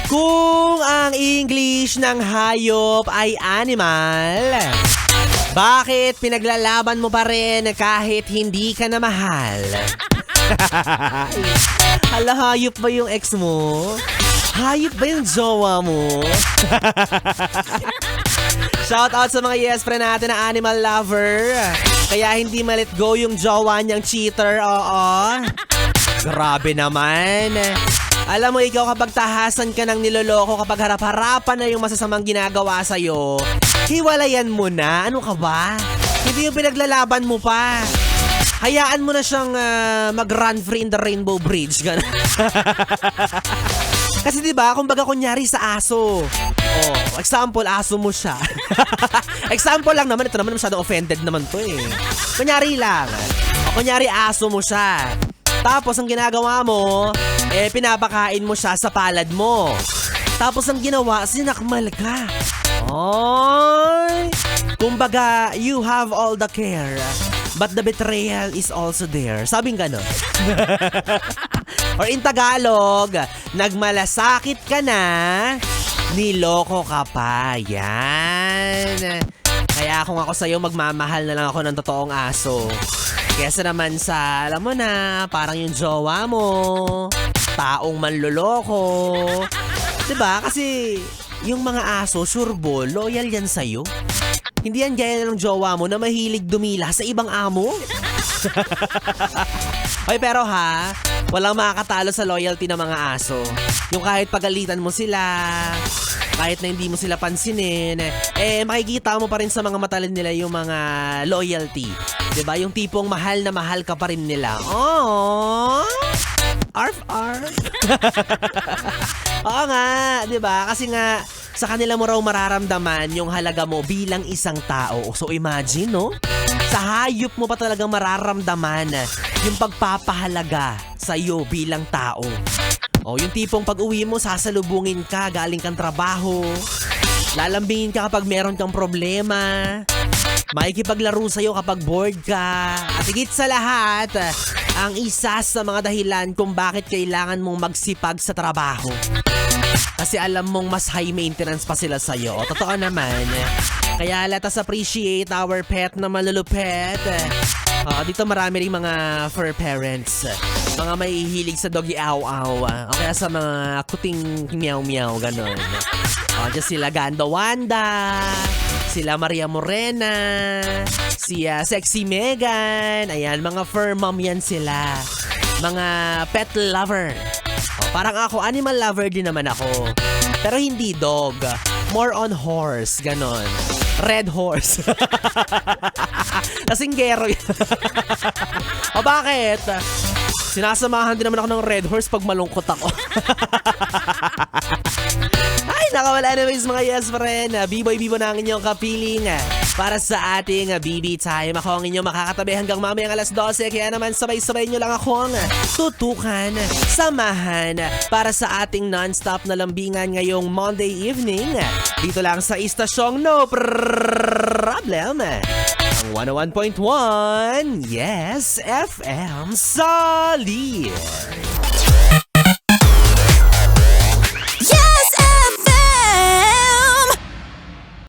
Kung ang English ng hayop ay animal, bakit pinaglalaban mo pa rin kahit hindi ka na mahal? Hala, hayop ba yung ex mo? Hayop ba yung jowa mo? Shout out sa mga yes friend natin na animal lover. Kaya hindi ma-let go yung jowa niyang cheater, oo. Grabe naman. Alam mo, ikaw kapag tahasan ka ng niloloko, kapag harap-harapan na yung masasamang ginagawa sa'yo, hiwalayan mo na. Ano ka ba? Hindi yung pinaglalaban mo pa. Hayaan mo na siyang mag-run free in the Rainbow Bridge. Kasi diba, kumbaga kunyari sa aso. Oh, example, aso mo siya. Example lang naman, ito naman masyadong offended naman to eh. Kunyari lang. O kunyari aso mo siya. Tapos ang ginagawa mo, pinapakain mo siya sa palad mo. Tapos ang ginawa, sinakmal ka. Oy! Kumbaga, you have all the care, but the betrayal is also there. Sabing gano'n. Or in Tagalog, nagmalasakit ka na, niloko ka pa. Yan. Kaya kung ako sa'yo, magmamahal na lang ako ng totoong aso. Kesa naman sa, alam mo na, parang yung jowa mo, taong manloloko. Diba? Kasi yung mga aso, sureball, loyal yan sa'yo. Hindi yan gaya ng jowa mo na mahilig dumila sa ibang amo. Oy, pero ha, walang makakatalo sa loyalty ng mga aso. Yung kahit pagalitan mo sila, kahit na hindi mo sila pansinin, makikita mo pa rin sa mga mata nila yung mga loyalty. Diba? Yung tipong mahal na mahal ka pa rin nila. Oh! Arf, arf. Oo nga, diba? Kasi nga, sa kanila mo raw mararamdaman yung halaga mo bilang isang tao. So imagine, no? Sa hayop mo pa talagang mararamdaman yung pagpapahalaga sa iyo bilang tao. O yung tipong pag-uwi mo, sasalubungin ka, galing kang trabaho. Lalambingin ka kapag meron kang problema. Makikipaglaro sa'yo kapag bored ka. At higit sa lahat, ang isa sa mga dahilan kung bakit kailangan mong magsipag sa trabaho. Kasi alam mong mas high maintenance pa sila sa'yo. O, totoo naman. Kaya let us appreciate our pet na malulupet. Dito marami rin mga fur parents. Mga may hilig sa doggy aw-aw. O kaya sa mga kuting meow-meow, ganon. Diyan sila Gando Wanda, sila Maria Morena, si Sexy Megan. Ayan, mga fur mom yan sila. Mga pet lover. Parang ako, animal lover din naman ako. Pero hindi dog. More on horse, ganon. Red horse. Lasinggero yun. O bakit? Sinasamahan din naman ako ng red horse pag malungkot ako. Ay, nakawala anyways mga yes friend. Biboy-bibo na ang inyong kapiling para sa ating BB time. Ako ang inyong makakatabi hanggang mamayang alas 12. Kaya naman sabay-sabay nyo lang akong tutukan, samahan para sa ating non-stop na lambingan ngayong Monday evening. Dito lang sa istasyong No Problem. Ang 101.1 Yes FM Solid.